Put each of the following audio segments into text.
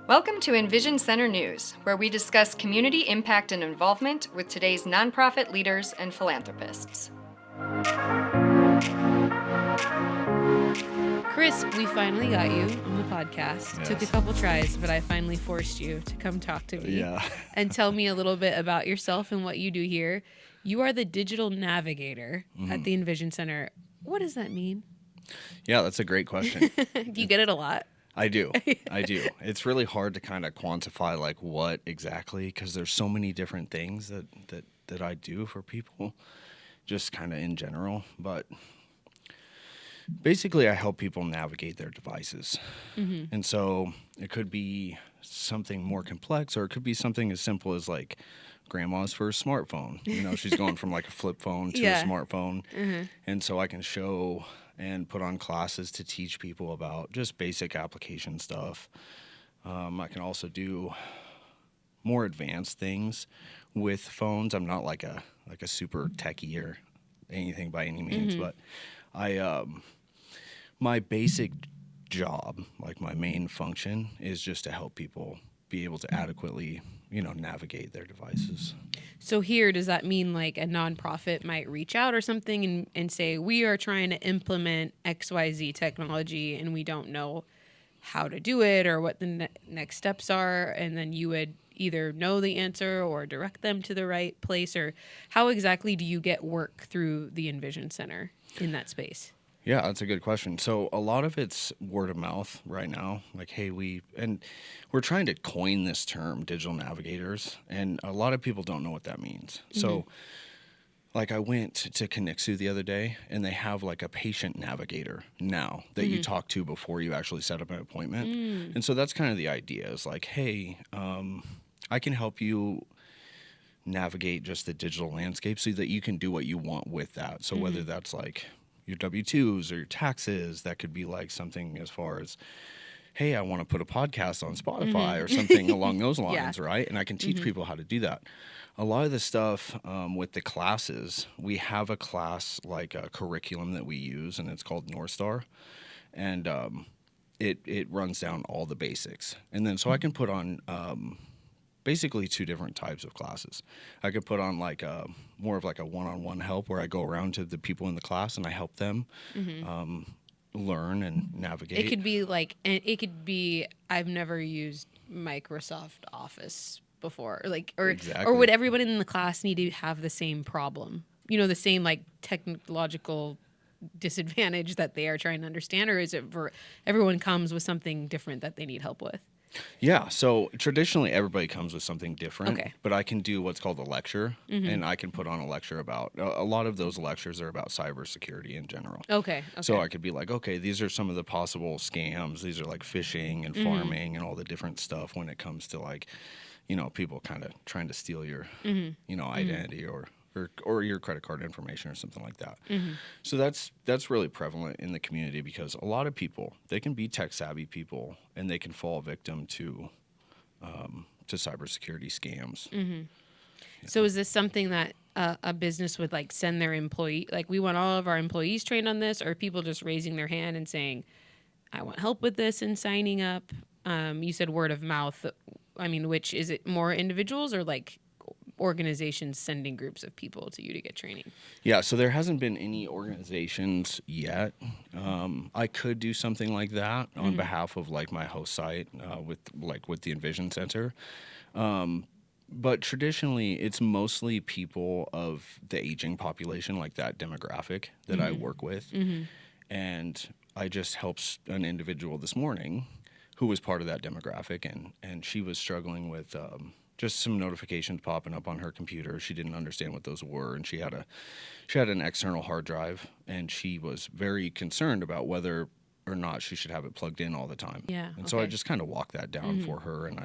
Welcome to EnVision Center News, where we discuss community impact and involvement with today's nonprofit leaders and philanthropists. Chris, we finally got you on the podcast. Yes. Took a couple tries, but I finally forced you to come talk to me and tell me a little bit about yourself and what you do here. You are the digital navigator at the EnVision Center. What does that mean? Yeah, that's a great question. Do you get it a lot? I do. It's really hard to kind of quantify like what exactly, because there's so many different things that I do for people, just kind of in general. But basically, I help people navigate their devices. And so it could be something more complex, or it could be something as simple as like grandma's first smartphone. You know, she's going from like a flip phone to a smartphone. And so I can show and put on classes to teach people about just basic application stuff. I can also do more advanced things with phones. I'm not like a super techie or anything by any means, but my basic job, like my main function, is just to help people be able to adequately, navigate their devices. So here, does that mean like a nonprofit might reach out or something and say, we are trying to implement XYZ technology and we don't know how to do it or what the next steps are, and then you would either know the answer or direct them to the right place? Or how exactly do you get work through the EnVision Center in that space? Yeah, that's a good question. So a lot of it's word of mouth right now. Like, hey, we're trying to coin this term, digital navigators, and a lot of people don't know what that means. So like I went to Conixu the other day, and they have like a patient navigator now that you talk to before you actually set up an appointment. And so that's kind of the idea, is like, hey, I can help you navigate just the digital landscape so that you can do what you want with that. So whether that's like your W-2s or your taxes, that could be like something as far as, hey, I want to put a podcast on Spotify or something along those lines, right? And I can teach people how to do that. A lot of the stuff with the classes, we have a class, like a curriculum that we use, and it's called North Star. And it runs down all the basics. And then so I can put on basically two different types of classes. I could put on like more of like a one-on-one help, where I go around to the people in the class and I help them learn and navigate. It could be I've never used Microsoft Office before, or would everyone in the class need to have the same problem? The same like technological disadvantage that they are trying to understand, or is it for everyone comes with something different that they need help with? Yeah, so traditionally everybody comes with something different, but I can do what's called a lecture, and I can put on a lecture about, a lot of those lectures are about cybersecurity in general. Okay. So I could be like, okay, these are some of the possible scams. These are like phishing and farming and all the different stuff when it comes to like, people kind of trying to steal your, identity or your credit card information or something like that. So that's really prevalent in the community, because a lot of people, they can be tech savvy people and they can fall victim to cybersecurity scams. So is this something that a business would like send their employee, like we want all of our employees trained on this, or people just raising their hand and saying, I want help with this and signing up? You said word of mouth. I mean, which is it, more individuals or like organizations sending groups of people to you to get training? Yeah, so there hasn't been any organizations yet. I could do something like that on behalf of like my host site with the EnVision Center. But traditionally, it's mostly people of the aging population, like that demographic that I work with. And I just helped an individual this morning who was part of that demographic, and she was struggling with just some notifications popping up on her computer. She didn't understand what those were, and she had an external hard drive, and she was very concerned about whether or not she should have it plugged in all the time. So I just kind of walked that down for her, and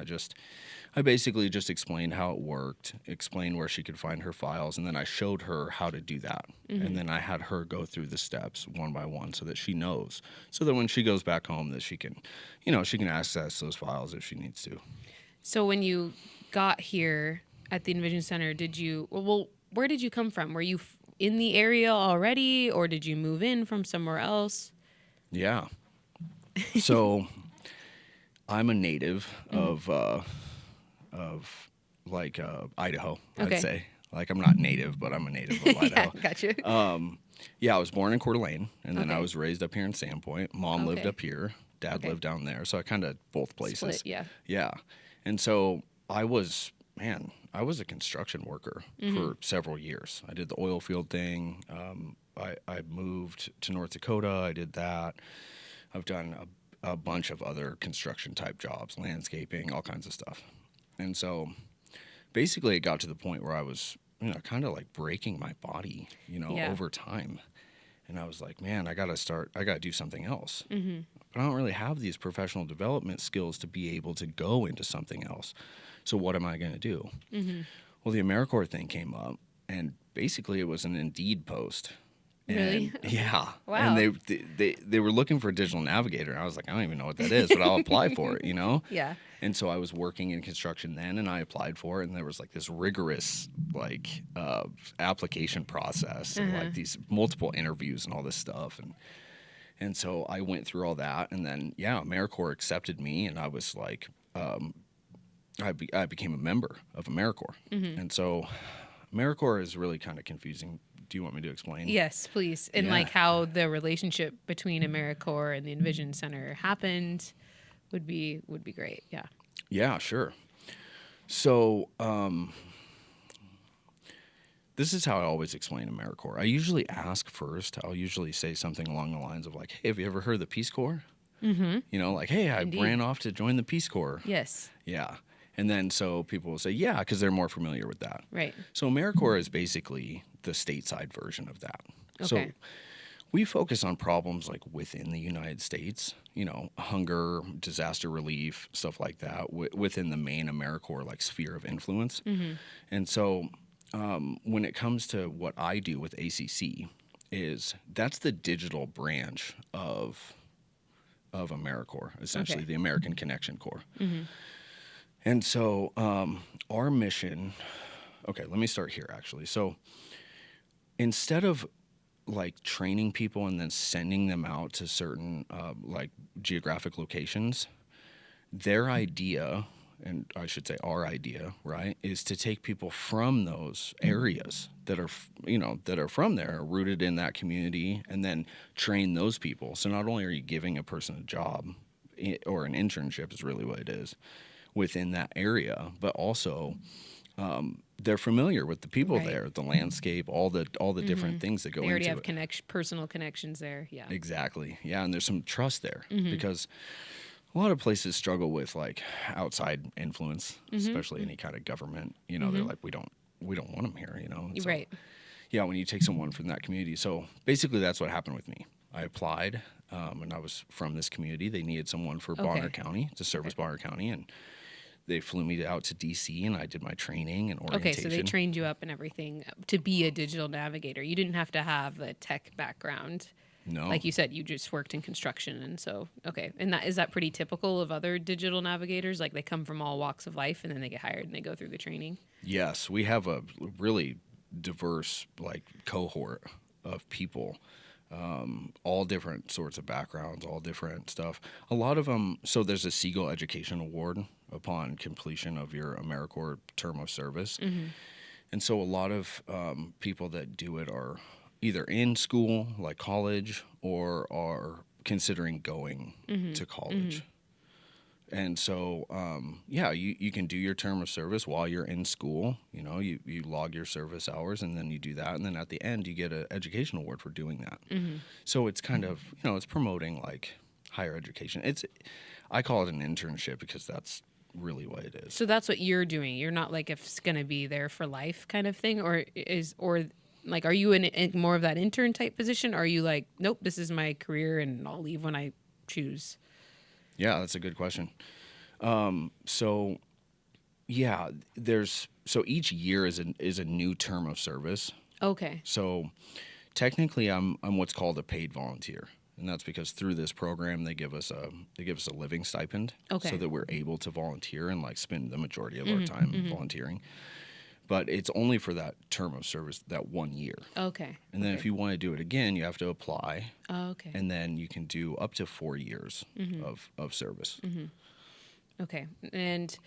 I basically just explained how it worked, explained where she could find her files, and then I showed her how to do that. And then I had her go through the steps one by one so that she knows, so that when she goes back home that she can, she can access those files if she needs to. So when you got here at the EnVision Center, where did you come from? Were you in the area already, or did you move in from somewhere else? Yeah. So I'm a native of Idaho, Okay. I'd say. Like, I'm not native, but I'm a native of Idaho. Yeah, got you. Yeah, I was born in Coeur d'Alene, and then I Okay. was raised up here in Sandpoint. Mom lived Okay. up here. Dad Okay. lived down there. So I kind of both places. Split, yeah. Yeah. And so I was a construction worker for several years. I did the oil field thing. I moved to North Dakota. I did that. I've done a bunch of other construction type jobs, landscaping, all kinds of stuff. And so basically it got to the point where I was, kind of like breaking my body, Yeah. over time. And I was like, man, I got to do something else. Mm-hmm. But I don't really have these professional development skills to be able to go into something else. So what am I going to do? Mm-hmm. Well, the AmeriCorps thing came up, and basically it was an Indeed post. Really? And, yeah. Wow. And they were looking for a digital navigator. And I was like, I don't even know what that is, but I'll apply for it, Yeah. And so I was working in construction then, and I applied for it, and there was like this rigorous application process, and like these multiple interviews and all this stuff, and so I went through all that, and then AmeriCorps accepted me, and I was like, I became a member of AmeriCorps, and so AmeriCorps is really kind of confusing. Do you want me to explain? Yes, please. And Yeah. like how the relationship between AmeriCorps and the EnVision Center happened would be great. Yeah. Yeah, sure. So this is how I always explain AmeriCorps. I usually ask first. I'll usually say something along the lines of like, hey, have you ever heard of the Peace Corps? Mm-hmm. Like, hey, I Indeed. ran off to join the Peace Corps. Yes. Yeah. And then so people will say, yeah, because they're more familiar with that. Right. So AmeriCorps is basically the stateside version of that. So Okay. we focus on problems like within the United States, hunger, disaster relief, stuff like that, within the main AmeriCorps like sphere of influence. Mm-hmm. And so when it comes to what I do with ACC, that's the digital branch of AmeriCorps, essentially Okay. the American Connection Corps. Mm-hmm. And so our mission, okay, let me start here actually. So instead of like training people and then sending them out to certain like geographic locations, their idea, and I should say our idea, right, is to take people from those areas that are, that are from there, rooted in that community, and then train those people. So not only are you giving a person a job or an internship is really what it is within that area, but also they're familiar with the people Right. there, the landscape, all the different things that go They already into have it. personal connections there. Yeah. Exactly. Yeah, and there's some trust there because a lot of places struggle with like outside influence, especially any kind of government. They're like, we don't want them here. And so, Right. Yeah, when you take someone from that community. So basically, that's what happened with me. I applied, and I was from this community. They needed someone for Bonner County to service Bonner County, and they flew me out to DC, and I did my training and Okay, orientation. so they trained you up and everything to be a digital navigator. You didn't have to have the tech background. No. Like you said, you just worked in construction. And so, okay. And is that pretty typical of other digital navigators? Like they come from all walks of life and then they get hired and they go through the training? Yes, we have a really diverse like cohort of people, all different sorts of backgrounds, all different stuff. A lot of them. So there's a Siegel Education Award upon completion of your AmeriCorps term of service, and so a lot of people that do it are either in school, like college, or are considering going to college. And so, you can do your term of service while you're in school. You log your service hours, and then you do that. And then at the end, you get an education award for doing that. So it's kind of, it's promoting like higher education. I call it an internship because that's really what it is. So that's what you're doing. You're not like if it's going to be there for life kind of thing, or like, are you in more of that intern type position? Or are you like, nope, this is my career and I'll leave when I choose? Yeah, that's a good question. So each year is a new term of service. Okay. So technically, I'm what's called a paid volunteer, and that's because through this program they give us a living stipend, Okay. so that we're able to volunteer and like spend the majority of our time volunteering. But it's only for that term of service, that 1 year. Okay. And then if you want to do it again, you have to apply. Oh, okay. And then you can do up to 4 years of service. Okay. And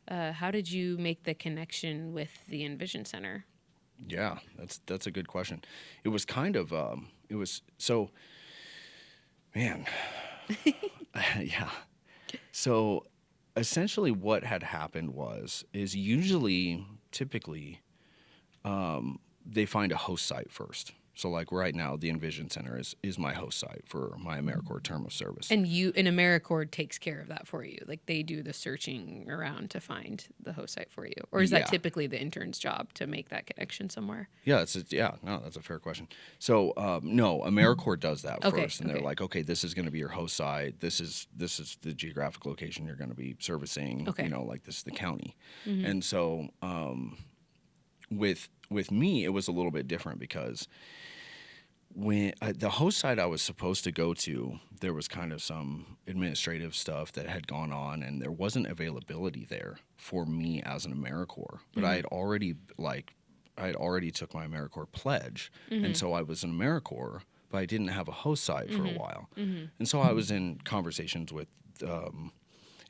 how did you make the connection with the EnVision Center? Yeah, that's a good question. It was kind of so, man. Yeah. So essentially what had happened is usually typically they find a host site first. So like right now, the EnVision Center is my host site for my AmeriCorps term of service. And AmeriCorps takes care of that for you. Like they do the searching around to find the host site for you. Or is that typically the intern's job to make that connection somewhere? Yeah, that's a fair question. So no, AmeriCorps does that first, and they're like, okay, this is going to be your host site. This is the geographic location you're going to be servicing. Okay. Like this is the county, and so with me, it was a little bit different because when the host site I was supposed to go to, there was kind of some administrative stuff that had gone on, and there wasn't availability there for me as an AmeriCorps. But I had already took my AmeriCorps pledge, and so I was an AmeriCorps, but I didn't have a host site for a while, and so I was in conversations with.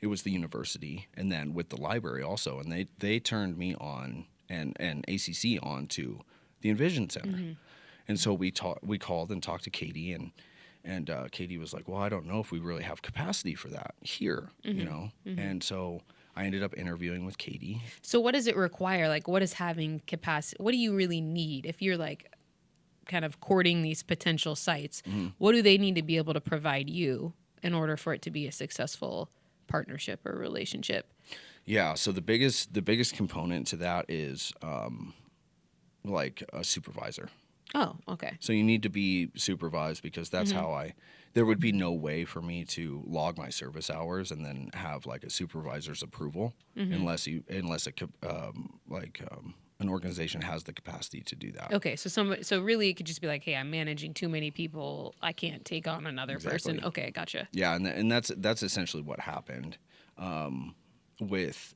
It was the university, and then with the library also, and they turned me on and ACC on to the EnVision Center. And so we called and talked to Katie, and Katie was like, well, I don't know if we really have capacity for that here, And so I ended up interviewing with Katie. So what does it require? Like, what is having capacity? What do you really need if you're like kind of courting these potential sites? What do they need to be able to provide you in order for it to be a successful partnership or relationship? Yeah. So the biggest component to that is like a supervisor. Oh, okay. So you need to be supervised because that's how there would be no way for me to log my service hours and then have like a supervisor's approval unless an organization has the capacity to do that. Okay, so really it could just be like, hey, I'm managing too many people. I can't take on another person. Okay, gotcha. Yeah, and that's essentially what happened with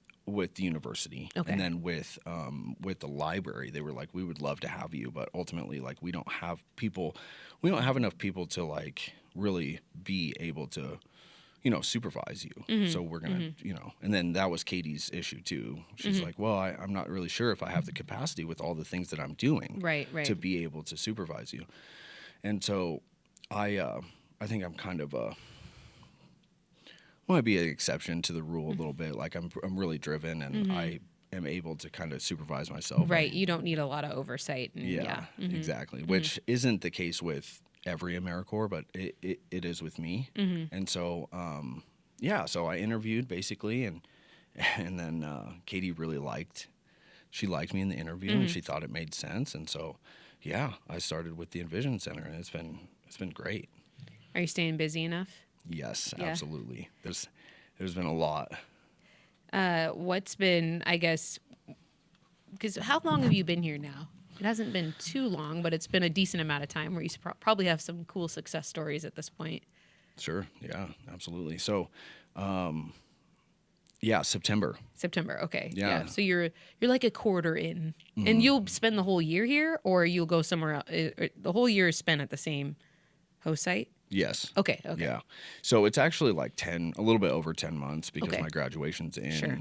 the university. Okay. And then with the library, they were like, we would love to have you, but ultimately like we don't have enough people to like really be able to supervise you. So we're gonna and then that was Katie's issue too. She's like, well, I'm not really sure if I have the capacity with all the things that I'm doing right to be able to supervise you. And so I think I'm kind of want to be an exception to the rule a little bit. Like I'm really driven, and I am able to kind of supervise myself. Right. You don't need a lot of oversight. And Exactly. Which isn't the case with every AmeriCorps, but it is with me. And so, so I interviewed basically, and then Katie really liked me in the interview, and she thought it made sense. And so, I started with the EnVision Center, and it's been great. Are you staying busy enough? Yes, absolutely. There's been a lot. What's been, I guess, because how long have you been here now? It hasn't been too long, but it's been a decent amount of time where you probably have some cool success stories at this point. Sure. Yeah, absolutely. So, September. September. Okay. Yeah. So you're like a quarter in, and you'll spend the whole year here, or you'll go somewhere else. The whole year is spent at the same host site. Yes. Okay. Yeah. So it's actually like a little bit over 10 months because my graduation's in. Sure.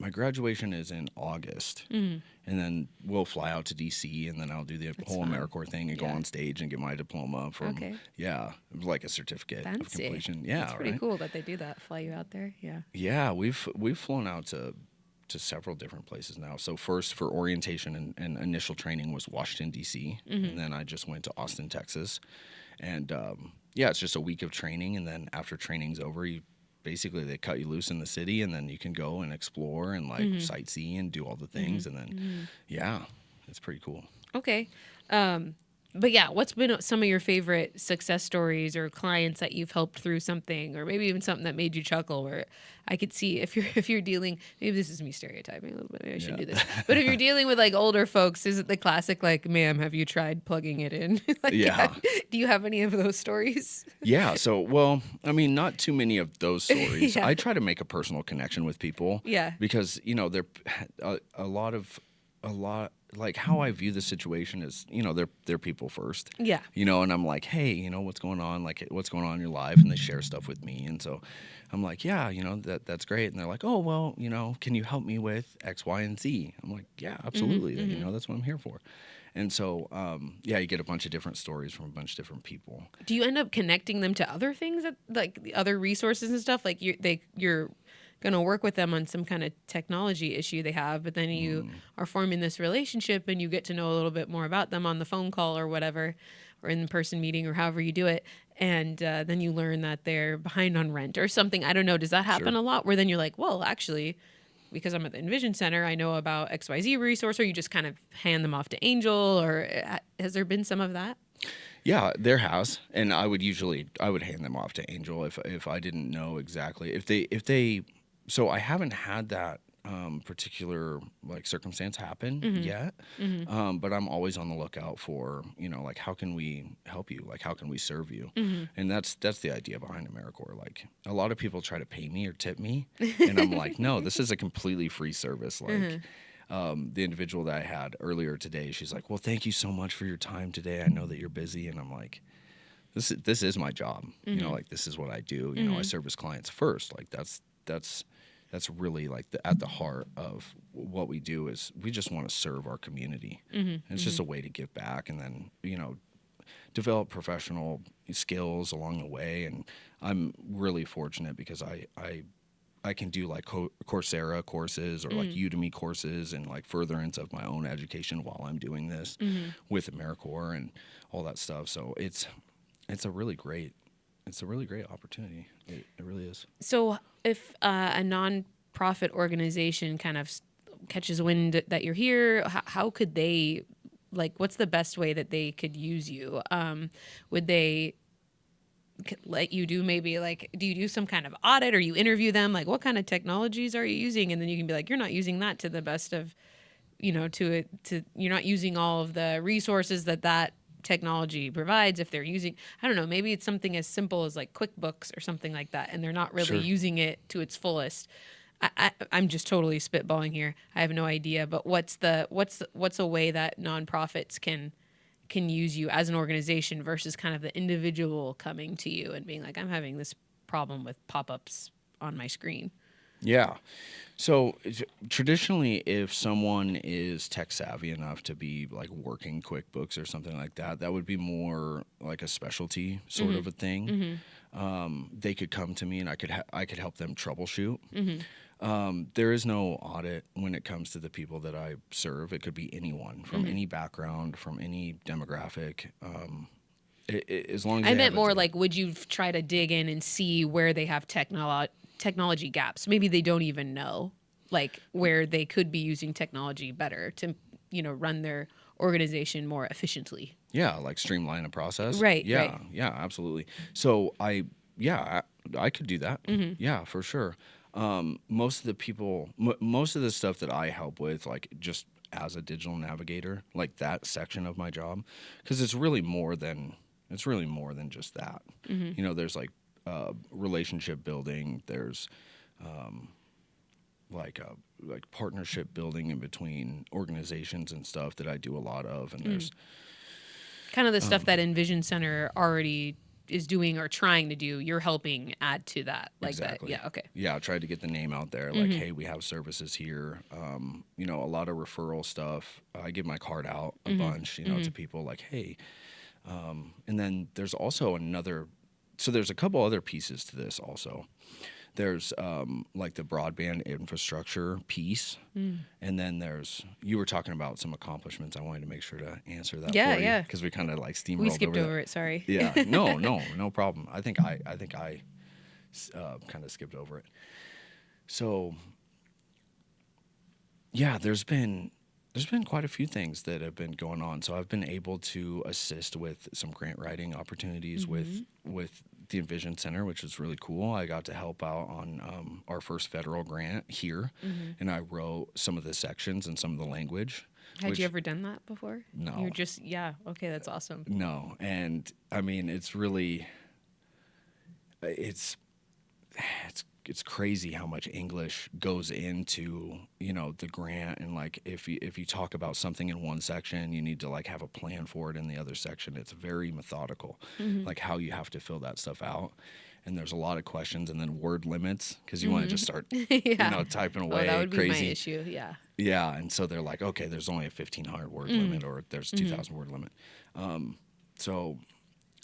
My graduation is in August, and then we'll fly out to DC, and then I'll do the whole AmeriCorps thing and go on stage and get my diploma from like a certificate of completion. Yeah, it's pretty cool that they do that. Fly you out there. Yeah. Yeah, we've flown out to several different places now. So first for orientation and initial training was Washington DC, and then I just went to Austin, Texas, and it's just a week of training, and then after training's over, they cut you loose in the city, and then you can go and explore and like sightsee and do all the things, and then it's pretty cool. Okay. But what's been some of your favorite success stories or clients that you've helped through something, or maybe even something that made you chuckle, where I could see if you're dealing, maybe this is me stereotyping a little bit, maybe I shouldn't do this, but if you're dealing with like older folks, is it the classic like, ma'am, have you tried plugging it in? Do you have any of those stories? Yeah. So, well, I mean, not too many of those stories. I try to make a personal connection with people. Yeah. Because, they're a lot of a lot, like how I view the situation is, they're people first. Yeah. And I'm like, hey, what's going on? Like, what's going on in your life? And they share stuff with me. And so I'm like, yeah, that's great. And they're like, oh, well, can you help me with X, Y, and Z? I'm like, yeah, absolutely. That's what I'm here for. And so, you get a bunch of different stories from a bunch of different people. Do you end up connecting them to other things, like the other resources and stuff? Like you're going to work with them on some kind of technology issue they have, but then you are forming this relationship and you get to know a little bit more about them on the phone call or whatever, or in-person meeting or however you do it. And then you learn that they're behind on rent or something. I don't know. Does that happen a lot where then you're like, well, actually, because I'm at the EnVision Center, I know about XYZ resource, or you just kind of hand them off to Angel, or has there been some of that? Yeah, there has, and I would hand them off to Angel if I didn't know exactly if they. So I haven't had that particular like circumstance happen yet, but I'm always on the lookout for like how can we help you, like how can we serve you, and that's the idea behind AmeriCorps. Like a lot of people try to pay me or tip me, and I'm like, no, this is a completely free service. Like. The individual that I had earlier today, she's like, well, thank you so much for your time today. I know that you're busy. And I'm like, this is my job. Like this is what I do. I service clients first. Like that's really like at the heart of what we do is we just want to serve our community. And it's just a way to give back and then, develop professional skills along the way. And I'm really fortunate because I can do like Coursera courses or like Udemy courses and like furtherance of my own education while I'm doing this with AmeriCorps and all that stuff. So it's a really great opportunity. It really is. So if a nonprofit organization kind of catches wind that you're here, how could they, like, what's the best way that they could use you? Would they let you do maybe like, do you do some kind of audit or you interview them? Like what kind of technologies are you using? And then you can be like, you're not using that to the best of, to you're not using all of the resources that technology provides. If they're using, I don't know, maybe it's something as simple as like QuickBooks or something like that. And they're not really using it to its fullest. I'm just totally spitballing here. I have no idea, but what's a way that nonprofits can use you as an organization versus kind of the individual coming to you and being like, I'm having this problem with pop-ups on my screen? Yeah. So traditionally, if someone is tech savvy enough to be like working QuickBooks or something like that, that would be more like a specialty sort of a thing. They could come to me and I could help them troubleshoot. There is no audit when it comes to the people that I serve. It could be anyone from any background, from any demographic. As long as I meant more like, would you try to dig in and see where they have technology gaps? Maybe they don't even know, like where they could be using technology better to, run their organization more efficiently. Yeah, like streamline a process. Right. Yeah, right. yeah, absolutely. So I could do that. Yeah, for sure. Most of the people, most of the stuff that I help with, like just as a digital navigator, like that section of my job, because it's really more than just that. There's like relationship building. There's like partnership building in between organizations and stuff that I do a lot of, and there's kind of the stuff that EnVision Center already is doing or trying to do, you're helping add to that, like exactly. that. Yeah. Okay. Yeah, I tried to get the name out there, like, hey, we have services here. A lot of referral stuff. I give my card out a bunch, to people, like, hey. And then there's also there's a couple other pieces to this also. There's like the broadband infrastructure piece, and then you were talking about some accomplishments. I wanted to make sure to answer that for you, because we kind of like steamrolled. We skipped over it. Sorry. Yeah, no problem. I think I kind of skipped over it. So yeah, there's been quite a few things that have been going on. So I've been able to assist with some grant writing opportunities with the EnVision Center, which is really cool. I got to help out on our first federal grant here, and I wrote some of the sections and some of the language. Had you ever done that before? No. You're just, okay, that's awesome. No, and I mean, it's really, it's it's crazy how much English goes into, the grant. And like, if you talk about something in one section, you need to like have a plan for it in the other section. It's very methodical, like how you have to fill that stuff out. And there's a lot of questions, and then word limits, because you want to just start, typing away. That would be crazy. my issue. Yeah. Yeah. And so they're like, okay, there's only a 1,500 word limit, or there's 2,000 word limit. So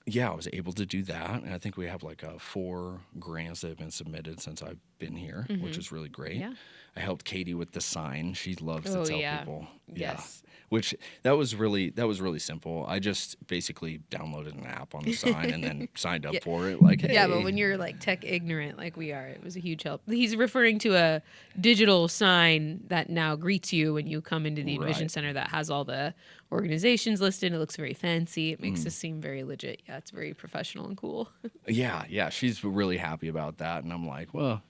yeah, I was able to do that. And I think we have like 4 grants that have been submitted since I've been here, which is really great. Yeah. I helped Katie with the sign. She loves to tell people. Yes. Yeah. Which that was really simple. I just basically downloaded an app on the sign and then signed up for it. Like, hey. Yeah, but when you're like tech ignorant like we are, it was a huge help. He's referring to a digital sign that now greets you when you come into the EnVision Center that has all the organizations listed. It looks very fancy. It makes us seem very legit. Yeah, it's very professional and cool. Yeah. She's really happy about that. And I'm like, well,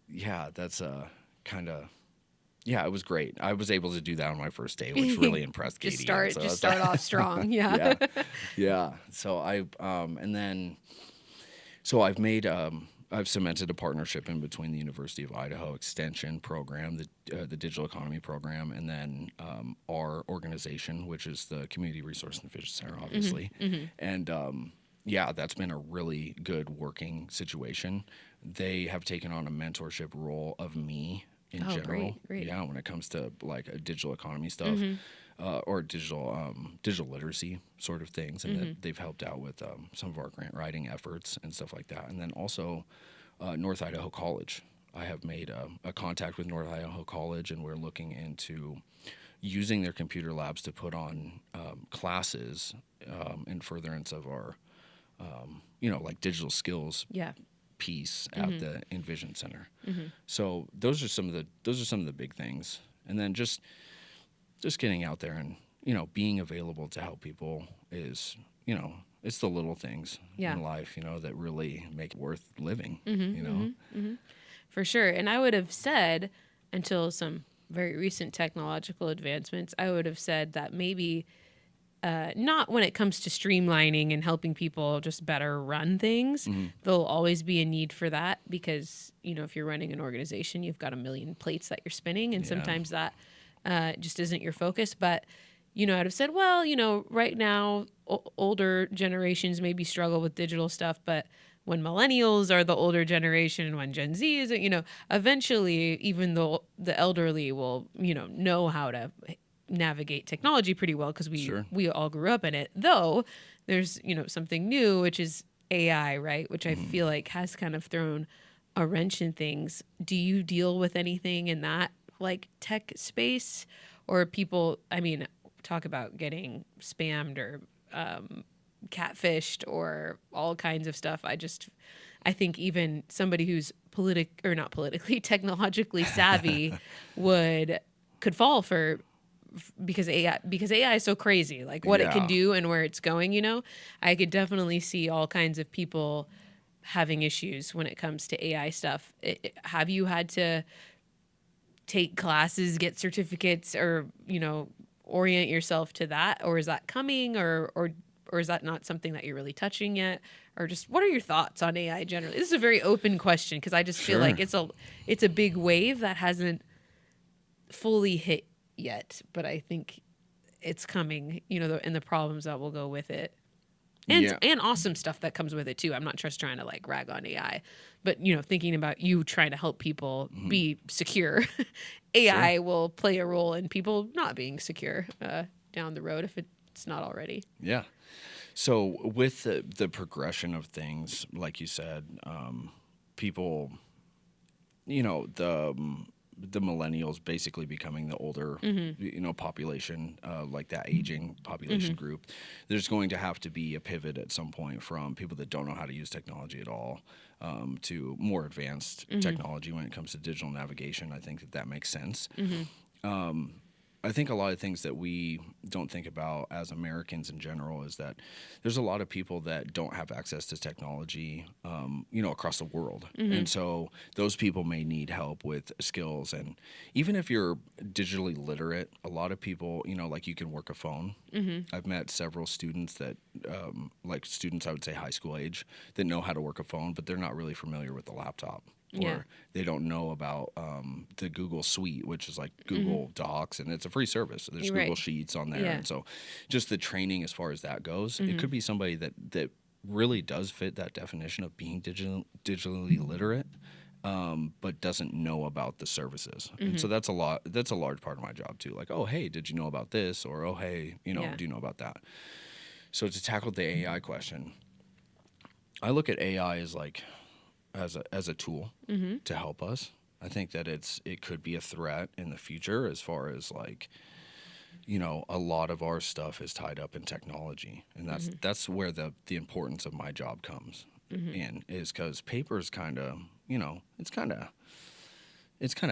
yeah, that's kind of... Yeah, it was great. I was able to do that on my first day, which really impressed Katie. Just start off strong. Yeah. Yeah. So I've made I've cemented a partnership in between the University of Idaho Extension program, the Digital Economy program, and then our organization, which is the Community Resource and EnVision Center, obviously. And that's been a really good working situation. They have taken on a mentorship role of me in general. Great. Yeah, when it comes to like a digital economy stuff, or digital literacy sort of things, and they've helped out with some of our grant writing efforts and stuff like that. And then also North Idaho College. I have made a contact with North Idaho College, and we're looking into using their computer labs to put on classes in furtherance of our like digital skills piece at the EnVision Center. So those are some of the big things. And then just getting out there and being available to help people is it's the little things in life that really make it worth living. For sure. And I would have said, until some very recent technological advancements, I would have said that maybe not when it comes to streamlining and helping people just better run things. There'll always be a need for that because, if you're running an organization, you've got a million plates that you're spinning, and sometimes that just isn't your focus. But, I'd have said, well, right now, older generations maybe struggle with digital stuff, but when millennials are the older generation, when Gen Z is, eventually even though the elderly will, know how to navigate technology pretty well because we all grew up in it. Though there's something new, which is AI, right? Which I feel like has kind of thrown a wrench in things. Do you deal with anything in that like tech space, or people? I mean, talk about getting spammed or catfished or all kinds of stuff. I think even somebody who's not politically, technologically savvy could fall for. Because AI is so crazy, like what it can do and where it's going, I could definitely see all kinds of people having issues when it comes to AI stuff. Have you had to take classes, get certificates, or, orient yourself to that? Or is that coming, or is that not something that you're really touching yet? Or just what are your thoughts on AI generally? This is a very open question because I just feel like it's a big wave that hasn't fully hit yet, but I think it's coming, and the problems that will go with it. And awesome stuff that comes with it too. I'm not just trying to like rag on AI, but thinking about you trying to help people be secure. AI will play a role in people not being secure down the road if it's not already. Yeah. So with the progression of things, like you said, people, the millennials basically becoming the older, population, like that aging population group. There's going to have to be a pivot at some point from people that don't know how to use technology at all to more advanced technology when it comes to digital navigation. I think that makes sense. I think a lot of things that we don't think about as Americans in general is that there's a lot of people that don't have access to technology, across the world. And so those people may need help with skills. And even if you're digitally literate, a lot of people, like you can work a phone. I've met several students that, students I would say high school age, that know how to work a phone, but they're not really familiar with the laptop. Or they don't know about the Google Suite, which is like Google Docs, and it's a free service. There's Google Sheets on there. And so just the training as far as that goes, it could be somebody that really does fit that definition of being digitally literate, but doesn't know about the services. And so that's a large part of my job too. Like, oh, hey, did you know about this? Or, oh, hey, do you know about that? So to tackle the AI question, I look at AI as like, as a tool to help us. I think that it could be a threat in the future as far as like, a lot of our stuff is tied up in technology, and that's where the importance of my job comes in, is because paper is kind of, it's kind of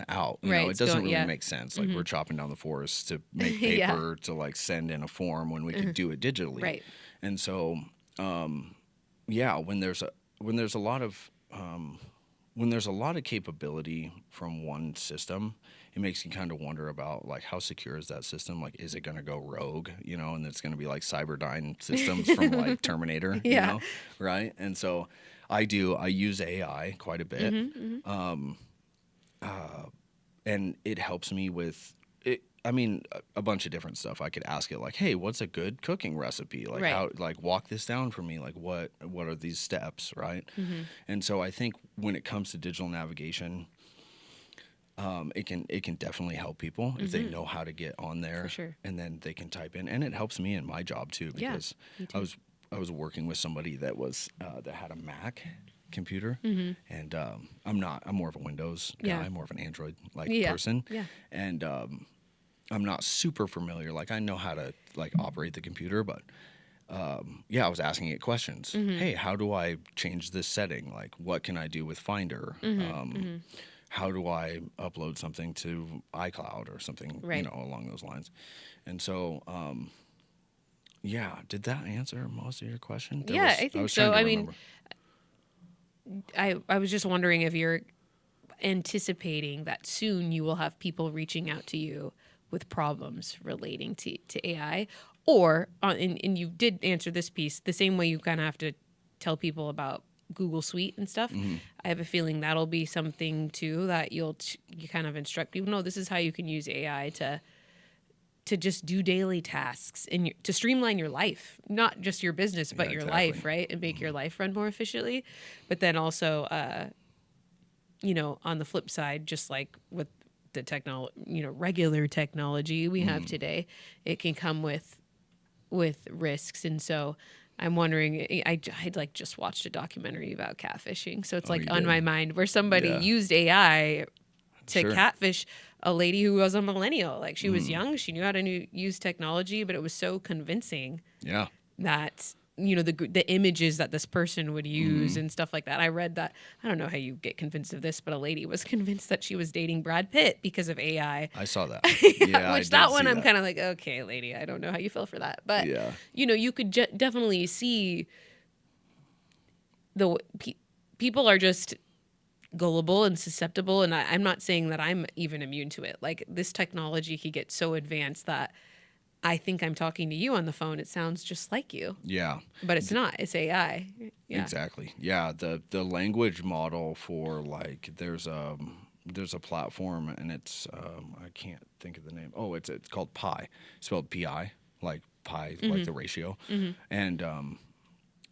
out. It doesn't really make sense. Like we're chopping down the forest to make paper to like send in a form when we could do it digitally. Right. And so, when there's a lot of capability from one system, it makes you kind of wonder about like how secure is that system? Like, is it going to go rogue? And it's going to be like Cyberdyne systems from like Terminator. Right? And so I use AI quite a bit, and it helps me with it. I mean, a bunch of different stuff. I could ask it like, hey, what's a good cooking recipe? Like how, like walk this down for me. Like what are these steps, right? And so I think when it comes to digital navigation, it can definitely help people if they know how to get on there. For sure. And then they can type in, and it helps me in my job too, because I was working with somebody that was that had a Mac computer, and I'm more of a Windows guy, more of an Android person, and I'm not super familiar. Like I know how to like operate the computer, but I was asking it questions. Hey, how do I change this setting? Like, what can I do with Finder? How do I upload something to iCloud or something, along those lines? And so, did that answer most of your question? I think so. I mean, I was just wondering if you're anticipating that soon you will have people reaching out to you with problems relating to AI, or and you did answer this piece the same way you kind of have to tell people about Google Suite and stuff. I have a feeling that'll be something too that you kind of instruct people. No, this is how you can use AI to just do daily tasks and to streamline your life, not just your business, but your life, right? And make your life run more efficiently. But then also, on the flip side, just like with the regular technology we have today, it can come with risks. And so I'm wondering, I'd like just watched a documentary about catfishing. So it's on my mind, where somebody used AI to catfish a lady who was a millennial. Like she was young, she knew how to use technology, but it was so convincing that, the images that this person would use and stuff like that. I read that, I don't know how you get convinced of this, but a lady was convinced that she was dating Brad Pitt because of AI. I saw that. Which that one I'm kind of like, okay, lady, I don't know how you feel for that. But, you could definitely see people are just gullible and susceptible. And I'm not saying that I'm even immune to it. Like this technology could get so advanced that I think I'm talking to you on the phone. It sounds just like you. Yeah. But it's not. It's AI. Yeah. Exactly. Yeah. The language model for like there's a platform, and it's I can't think of the name. Oh, it's called Pi, spelled P-I, like pi, like the ratio. And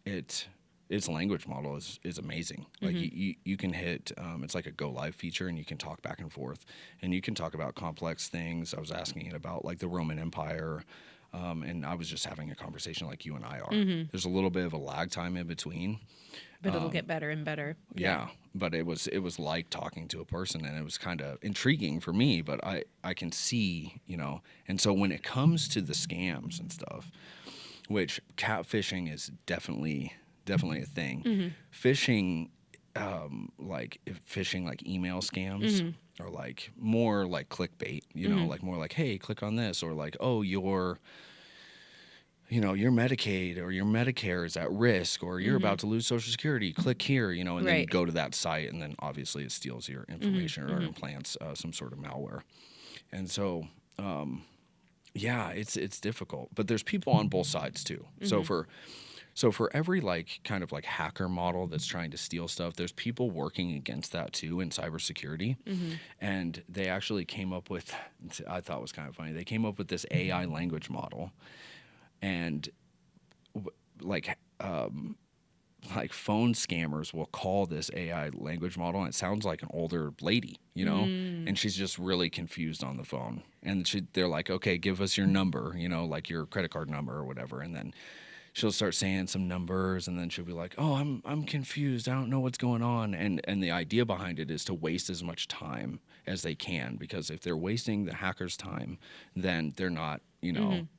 its language model is amazing. Like you can hit, it's like a go live feature, and you can talk back and forth, and you can talk about complex things. I was asking it about like the Roman Empire, and I was just having a conversation like you and I are. There's a little bit of a lag time in between, but it'll get better and better. Yeah, but it was like talking to a person, and it was kind of intriguing for me. But I can see, and so when it comes to the scams and stuff, which catfishing is definitely a thing. Phishing like phishing, like email scams, or like more like clickbait, like more like, hey, click on this, or like, oh, your Medicaid or your Medicare is at risk, or you're about to lose Social Security, click here, and then you Right. go to that site, and then obviously it steals your information or implants some sort of malware. And so, yeah, it's difficult, but there's people on both sides too. So for every like kind of like hacker model that's trying to steal stuff, there's people working against that too in cybersecurity. And they actually came up with, I thought was kind of funny, they came up with this AI language model, and like phone scammers will call this AI language model, and it sounds like an older lady, and she's just really confused on the phone. And they're like, okay, give us your number, like your credit card number or whatever. And then she'll start saying some numbers, and then she'll be like, oh, I'm confused. I don't know what's going on. And the idea behind it is to waste as much time as they can, because if they're wasting the hacker's time, then they're not,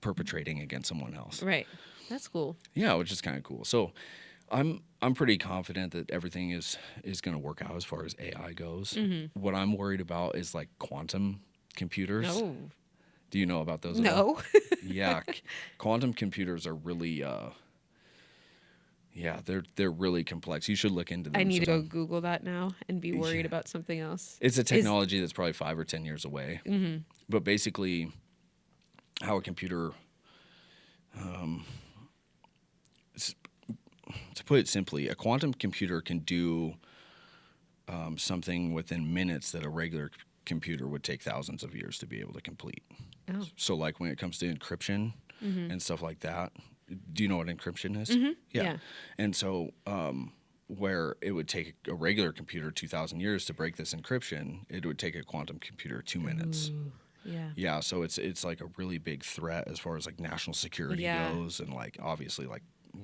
perpetrating against someone else. Right. That's cool. Yeah, which is kind of cool. So I'm pretty confident that everything is going to work out as far as AI goes. What I'm worried about is like quantum computers. Oh. Do you know about those at all? No. Yeah, quantum computers are really, they're really complex. You should look into them. I need to go Google that now and be worried about something else. It's a technology that's probably 5 or 10 years away. But basically, how a computer, to put it simply, a quantum computer can do something within minutes that a regular computer would take thousands of years to be able to complete. Oh. So like when it comes to encryption and stuff like that, do you know what encryption is? Yeah. And so where it would take a regular computer 2,000 years to break this encryption, it would take a quantum computer 2 minutes. Ooh. Yeah. Yeah, so it's like a really big threat as far as like national security goes, and like obviously like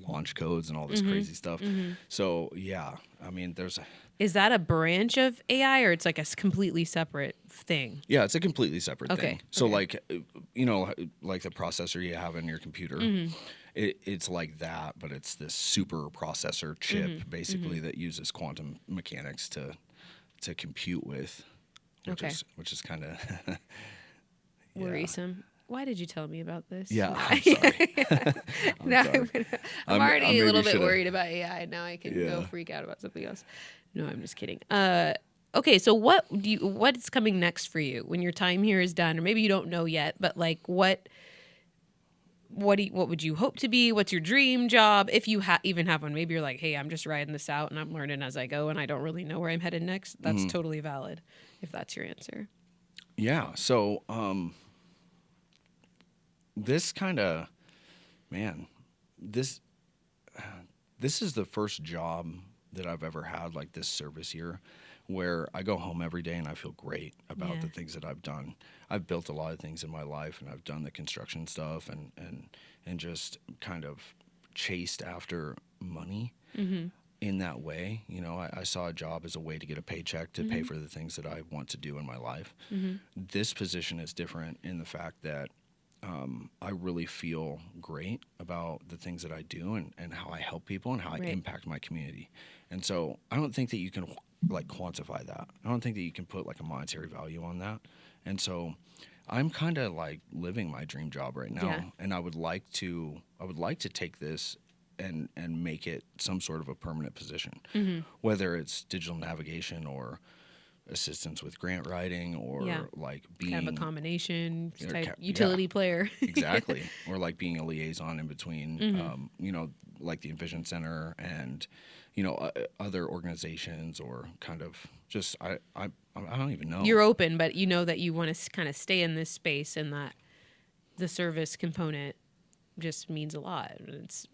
launch codes and all this crazy stuff. So yeah, I mean Is that a branch of AI, or it's like a completely separate thing? Yeah, it's a completely separate Okay. thing. So like, like the processor you have in your computer, it's like that, but it's this super processor chip basically that uses quantum mechanics to compute with, which is kind of worrisome. Why did you tell me about this? Yeah, I'm sorry. I'm already a maybe little bit should've- worried about AI. Now I can go freak out about something else. No, I'm just kidding. Okay, so what's coming next for you when your time here is done, or maybe you don't know yet, but like what would you hope to be? What's your dream job, if you even have one? Maybe you're like, hey, I'm just riding this out and I'm learning as I go, and I don't really know where I'm headed next. That's totally valid if that's your answer. Yeah. So this kind of, man, this is the first job that I've ever had, like this service year, where I go home every day and I feel great about the things that I've done. I've built a lot of things in my life, and I've done the construction stuff and just kind of chased after money in that way. I saw a job as a way to get a paycheck to pay for the things that I want to do in my life. This position is different in the fact that I really feel great about the things that I do and how I help people and how I impact my community. And so I don't think that you can like quantify that. I don't think that you can put like a monetary value on that. And so I'm kind of like living my dream job right now, and I would like to take this and make it some sort of a permanent position, whether it's digital navigation or assistance with grant writing, or like being kind of a combination type yeah. utility player. Exactly. Or like being a liaison in between, like the EnVision Center and, other organizations, or kind of just, I don't even know. You're open, but you know that you want to kind of stay in this space, and that the service component just means a lot. It's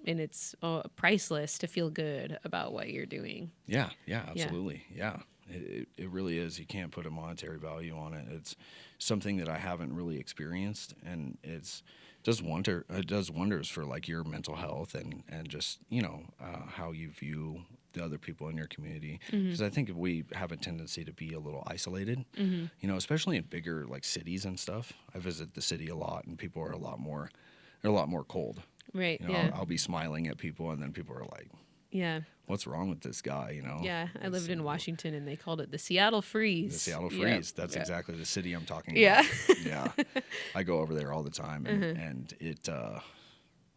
priceless to feel good about what you're doing. Yeah, absolutely. Yeah. It really is. You can't put a monetary value on it. It's something that I haven't really experienced, and it does wonders for like your mental health and just how you view the other people in your community. Because I think we have a tendency to be a little isolated, especially in bigger like cities and stuff. I visit the city a lot, and people are a lot more cold. Right. I'll be smiling at people, and then people are like, Yeah. what's wrong with this guy, you know? Yeah, I lived in Washington, and they called it the Seattle Freeze. The Seattle Freeze. That's exactly the city I'm talking about. Yeah. Yeah. I go over there all the time, and it,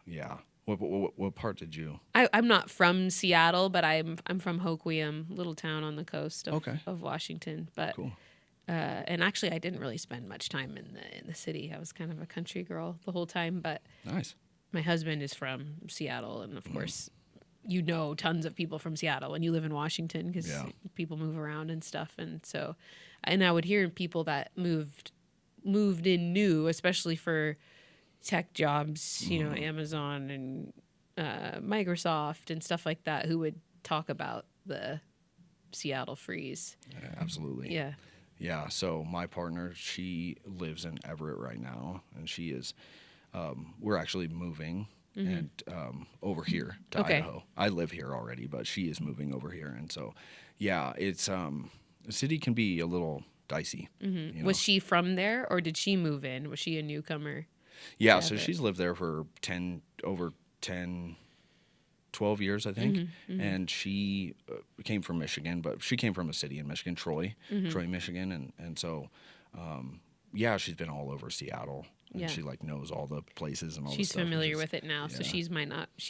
yeah. What part did you? I'm not from Seattle, but I'm from Hoquiam, little town on the coast of Washington. But Cool. And actually, I didn't really spend much time in the city. I was kind of a country girl the whole time. But Nice. my husband is from Seattle, and of course, you know tons of people from Seattle when you live in Washington because people move around and stuff. And so, and I would hear people that moved in new, especially for tech jobs, you know, Amazon and Microsoft and stuff like that, who would talk about the Seattle Freeze. Yeah, absolutely. Yeah. Yeah. So my partner, she lives in Everett right now, and she is. We're actually moving and over here to Idaho. I live here already, but she is moving over here, and so yeah, it's the city can be a little dicey. You know? Was she from there, or did she move in? Was she a newcomer? Yeah, so she's lived there for 12 years, I think. And she came from Michigan, but she came from a city in Michigan, Troy, Michigan. And so, yeah, she's been all over Seattle. And she like knows all the places and all She's the stuff. familiar with it now, so she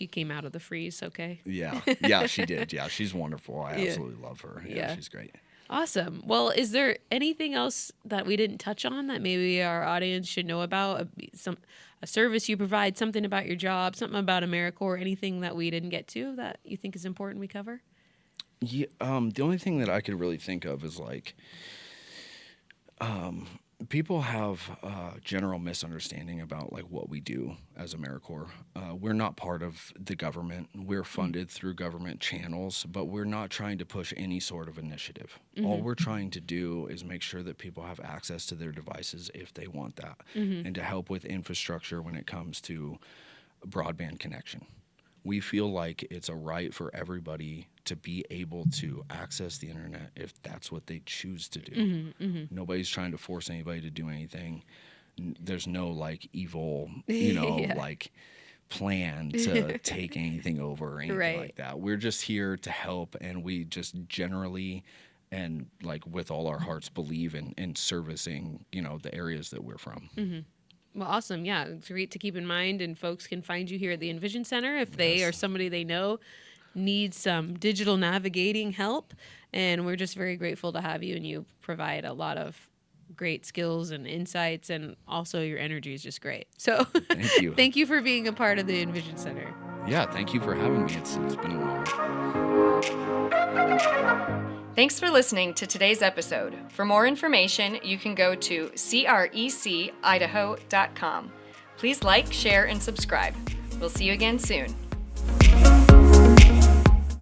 came out of the freeze, okay? Yeah. Yeah, she did. Yeah, she's wonderful. I absolutely love her. Yeah, she's great. Awesome. Well, is there anything else that we didn't touch on that maybe our audience should know about? A service you provide, something about your job, something about AmeriCorps, anything that we didn't get to that you think is important we cover? Yeah, the only thing that I could really think of is like people have a general misunderstanding about like what we do as AmeriCorps. We're not part of the government. We're funded through government channels, but we're not trying to push any sort of initiative. All we're trying to do is make sure that people have access to their devices if they want that, and to help with infrastructure when it comes to broadband connection. We feel like it's a right for everybody to be able to access the internet if that's what they choose to do. Nobody's trying to force anybody to do anything. There's no like evil, you know, like plan to take anything over or anything like that. We're just here to help, and we just generally and like with all our hearts believe in servicing, you know, the areas that we're from. Well, awesome. Yeah, it's great to keep in mind, and folks can find you here at the EnVision Center if they or somebody they know needs some digital navigating help. And we're just very grateful to have you, and you provide a lot of great skills and insights, and also your energy is just great. So Thank you. Thank you for being a part of the EnVision Center. Yeah, thank you for having me. It's been an honor. Thanks for listening to today's episode. For more information, you can go to CRECidaho.com. Please like, share, and subscribe. We'll see you again soon.